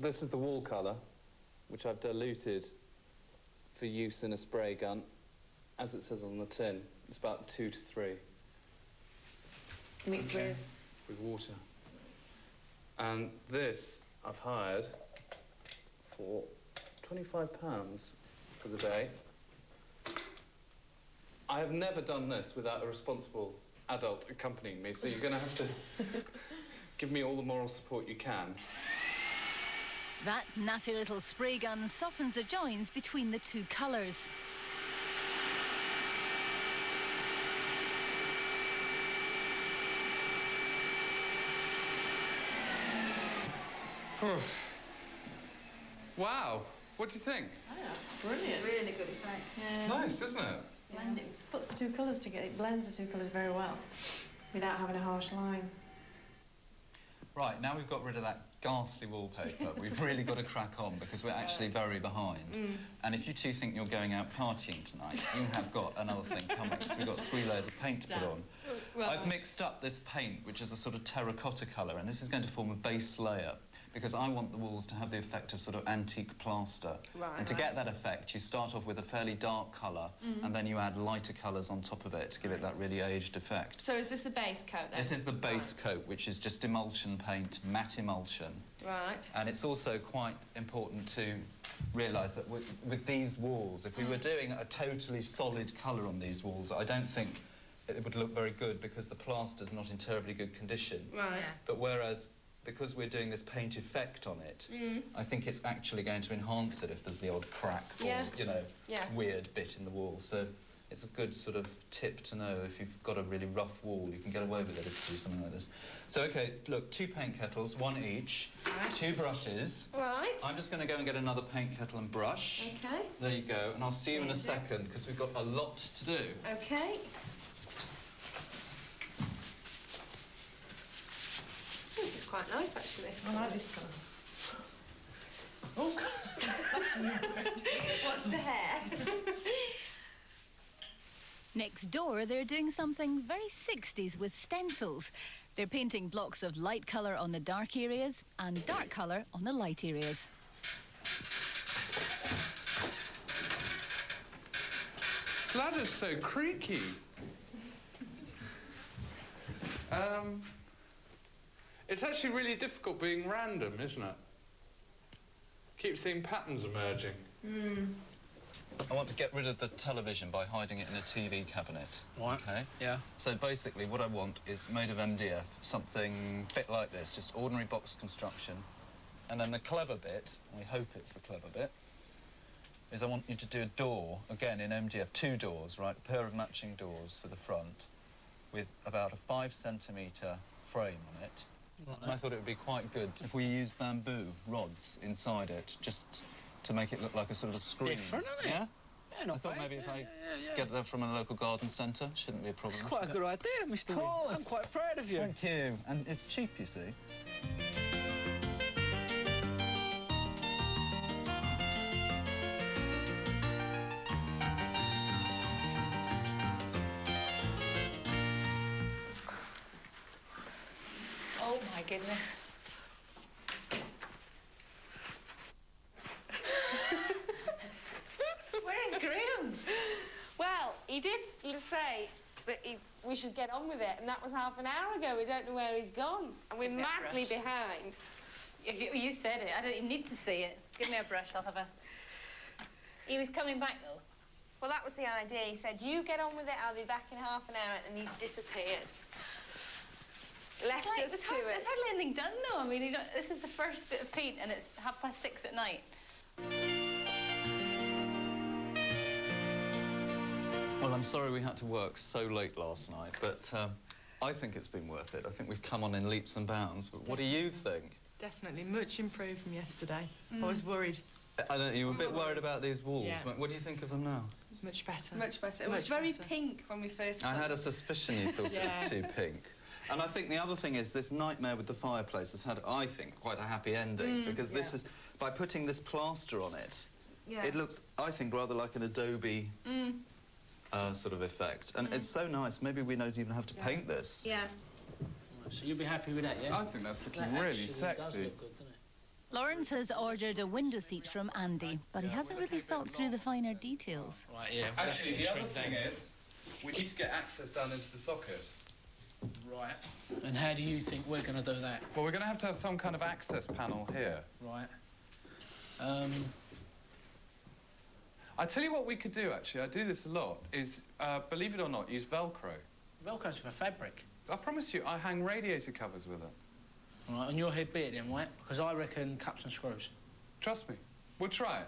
This is the wall colour, which I've diluted for use in a spray gun. As it says on the tin, it's about 2 to 3. Mixed with water. And this I've hired for £25 for the day. I have never done this without a responsible adult accompanying me, so you're going to have to give me all the moral support you can. That natty little spray gun softens the joins between the two colours. Wow, what do you think? Oh, that's brilliant. Really good effect. It's nice, isn't it? It puts the two colours together, it blends the two colours very well without having a harsh line. Right, now we've got rid of that ghastly wallpaper, we've really got to crack on because we're actually very behind. And if you two think you're going out partying tonight, you have got another thing coming because we've got 3 layers of paint to put on. Right. I've mixed up this paint, which is a sort of terracotta colour, and this is going to form a base layer because I want the walls to have the effect of sort of antique plaster. Right. And to get that effect, you start off with a fairly dark colour and then you add lighter colours on top of it to give it that really aged effect. So is this the base coat then? This is the base coat, which is just emulsion paint, matte emulsion. Right. And it's also quite important to realise that with these walls, if we were doing a totally solid colour on these walls, I don't think it would look very good because the plaster's not in terribly good condition. Right. Yeah. But whereas, because we're doing this paint effect on it, I think it's actually going to enhance it if there's the odd crack or, you know, weird bit in the wall. So it's a good sort of tip to know if you've got a really rough wall, you can get away with it if you do something like this. So, OK, look, 2 paint kettles, 1 each, 2 brushes. Right. I'm just going to go and get another paint kettle and brush. OK. There you go, and I'll see you in a second, because we've got a lot to do. OK. This is quite nice, actually. I like this colour. Oh, watch the hair. Next door, they're doing something very 60s with stencils. They're painting blocks of light colour on the dark areas and dark colour on the light areas. This ladder's so creaky. It's actually really difficult being random, isn't it? Keep seeing patterns emerging. I want to get rid of the television by hiding it in a TV cabinet. Right. OK? Yeah. So basically what I want is made of MDF, something a bit like this, just ordinary box construction. And then the clever bit, and we hope it's the clever bit, is I want you to do a door, again in MDF, 2 doors, right? A pair of matching doors for the front with about a 5-centimetre frame on it. Right. And I thought it would be quite good if we used bamboo rods inside it, just to make it look like a sort of a screen. Different, isn't it? Yeah? Yeah, not I thought bad. maybe if I yeah. get that from a local garden centre, shouldn't be a problem. It's quite a good idea, Mr. Of Wynne. course. I'm quite proud of you. Thank you. And it's cheap, you see. Oh, my goodness. Where is Graham? Well, he did say that we should get on with it, and that was half an hour ago. We don't know where he's gone, and we're madly behind. You said it. I don't even need to say it. Give me a brush. I'll have a... He was coming back, though. Well, that was the idea. He said, you get on with it, I'll be back in half an hour, and he's disappeared. Left us to it. There's hardly anything done, though. I mean, this is the first bit of paint, and it's 6:30 at night. Well, I'm sorry we had to work so late last night, but I think it's been worth it. I think we've come on in leaps and bounds. But what do you think? Definitely much improved from yesterday. I was worried. I don't know, you were a bit worried about these walls. Yeah. What do you think of them now? Much better. Much better. It Much was very better. pink when we first I had a suspicion you thought it was too pink. And I think the other thing is this nightmare with the fireplace has had, I think, quite a happy ending because this is, by putting this plaster on it, it looks, I think, rather like an Adobe sort of effect. And it's so nice, maybe we don't even have to paint this. Yeah. So you'll be happy with that, yeah? I think that's looking That really actually sexy. does look good, doesn't it? Lawrence has ordered a window seat from Andy, but he hasn't really thought through the finer details. Right, yeah. Actually, the other thing is, we need to get access down into the socket. Right. And how do you think we're going to do that? Well, we're going to have some kind of access panel here. Right. I tell you what we could do, actually, I do this a lot, is, believe it or not, use Velcro. Velcro's for fabric. I promise you, I hang radiator covers with it. Right, and your head bit then, right? Because I reckon cups and screws. Trust me. We'll try it.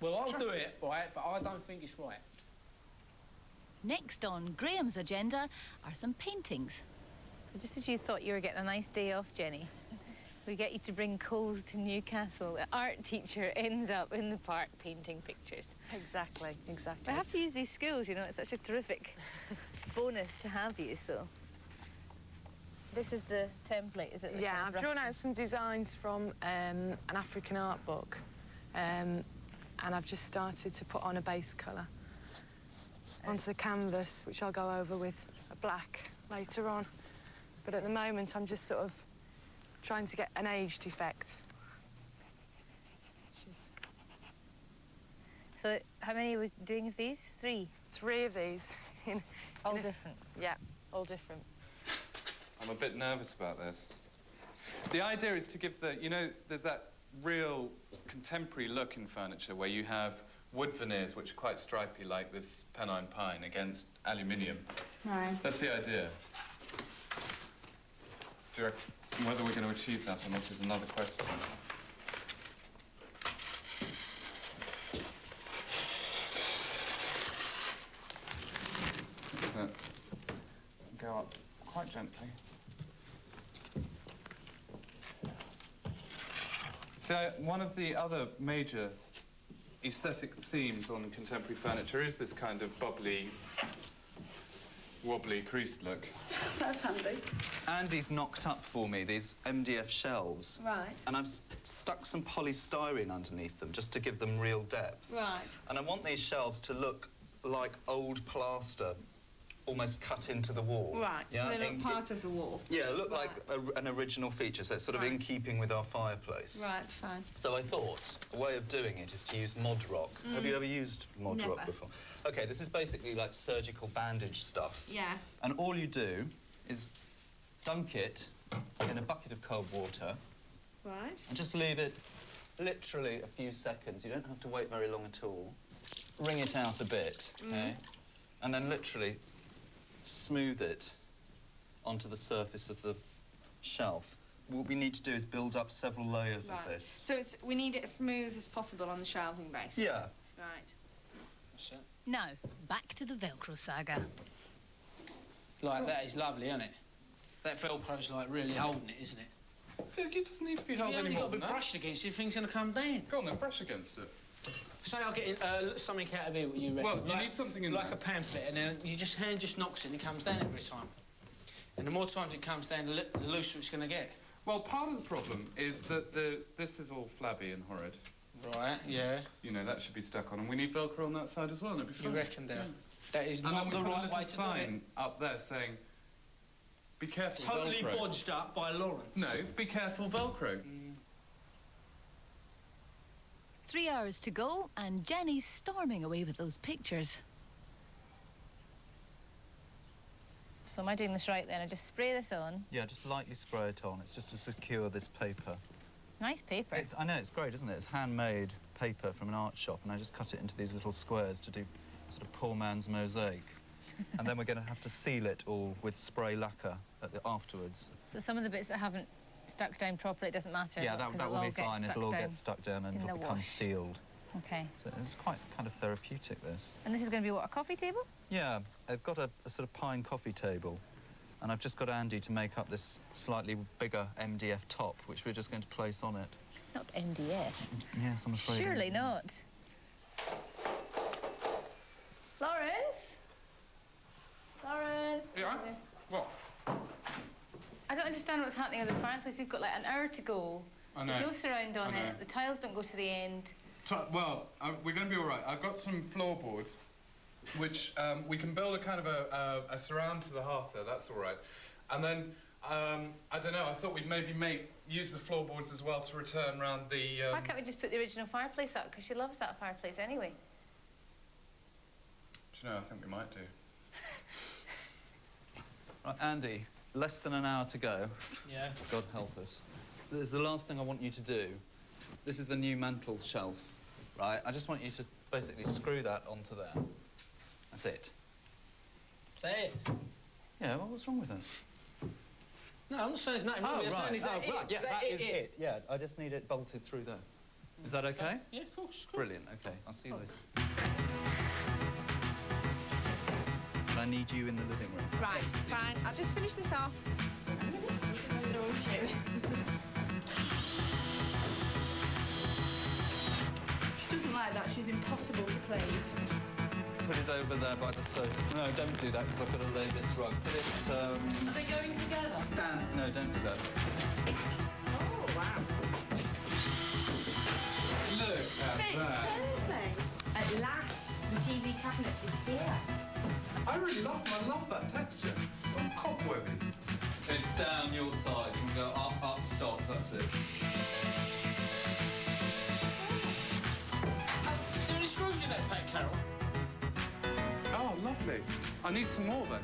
Well, I'll do it, right, but I don't think it's right. Next on Graham's agenda are some paintings. So just as you thought you were getting a nice day off, Jenny, we get you to bring coals to Newcastle. The art teacher ends up in the park painting pictures. Exactly, exactly. I have to use these skills, you know, it's such a terrific bonus to have you, so. This is the template, is it? Yeah, I've drawn out some designs from an African art book, and I've just started to put on a base colour onto the canvas, which I'll go over with a black later on. But at the moment, I'm just sort of trying to get an aged effect. So how many are we doing of these? 3? 3 of these. All different? Yeah, all different. I'm a bit nervous about this. The idea is to give the, you know, there's that real contemporary look in furniture where you have wood veneers which are quite stripy, like this Pennine pine, against aluminium. Right. That's the idea. Do you reckon whether we're going to achieve that or not is another question. So, go up quite gently. So, one of the other major aesthetic themes on contemporary furniture is this kind of bubbly, wobbly, creased look. That's handy. Andy's knocked up for me these MDF shelves. Right. And I've stuck some polystyrene underneath them just to give them real depth. Right. And I want these shelves to look like old plaster, almost cut into the wall. Right, Yeah? so they look part of the wall. Yeah, look like an original feature, so it's sort of in Right. keeping with our fireplace. Right, fine. So I thought a way of doing it is to use Mod Rock. Have you ever used Mod Rock Never. before? Okay, this is basically like surgical bandage stuff. Yeah. And all you do is dunk it in a bucket of cold water Right. and just leave it literally a few seconds. You don't have to wait very long at all. Wring it out a bit, okay? And then literally smooth it onto the surface of the shelf. What we need to do is build up several layers of this. So we need it as smooth as possible on the shelving base. Yeah. Right. That's it. Now, back to the Velcro saga. Like, that is lovely, isn't it? That Velcro's, like, really holding it, isn't it? It doesn't need to be held You only anymore got to than be that. brushed against it, thing's going to come down. Go on then, brush against it. Say I get something out of here, what you reckon? Well, you like, need something in like there. a pamphlet, and then your hand just knocks it and it comes down every time. And the more times it comes down, the looser it's going to get. Well, part of the problem is that this is all flabby and horrid. Right, yeah. You know, that should be stuck on, and we need Velcro on that side as well, and it'd be You fine. reckon there? That is And not then the we put a right little way to do sign it. up there saying, be careful, Totally Velcro. bodged up by Lawrence. No, be careful, Velcro. 3 hours to go, and Jenny's storming away with those pictures. So am I doing this right then? I just spray this on. Yeah, just lightly spray it on. It's just to secure this paper. Nice paper. I know, it's great, isn't it? It's handmade paper from an art shop, and I just cut it into these little squares to do sort of poor man's mosaic. And then we're going to have to seal it all with spray lacquer afterwards. So some of the bits that haven't stuck down properly, it doesn't matter. Yeah, because that it'll will all be get fine. stuck It'll all down get stuck down and in it'll the become wash. sealed. Okay. So it's quite kind of therapeutic, this. And this is going to be what, a coffee table? Yeah, I've got a sort of pine coffee table, and I've just got Andy to make up this slightly bigger MDF top, which we're just going to place on it. Not MDF. Yes, I'm afraid. Surely not. Lawrence? Lawrence? Yeah? What? I don't understand what's happening with the fireplace. We've got like an hour to go. I know. There's no surround on I know. it. The tiles don't go to the end. Well, we're going to be all right. I've got some floorboards, which we can build a kind of a surround to the hearth there. That's all right. And then, I don't know, I thought we'd maybe make use the floorboards as well to return round the... Why can't we just put the original fireplace up? Because she loves that fireplace anyway. Do you know, I think we might do. Right, Andy, less than an hour to go. Yeah. God help us. This is the last thing I want you to do. This is the new mantel shelf, right? I just want you to basically screw that onto there. That's it. Say it. Yeah, well, what's wrong with it? No, I'm not saying there's nothing wrong with it. I'm saying, is that it? Yeah, Is that it? Yeah, I just need it bolted through there. Is that okay? Yeah, of course. Brilliant, okay. I'll see you later. But I need you in the living room. Right, fine. I'll just finish this off. She doesn't like that. She's impossible to please. Put it over there by the sofa. No, don't do that, because I've got to lay this rug. Put it, Are they going together? stand... No, don't do that. Oh, wow. Look at that. Perfect. At last, the TV cabinet is here. I love that texture. It's all cobwebby. It's down your side. You can go up, stop. That's it. Is there any screws in that pack, Carol? Oh, lovely. I need some more then.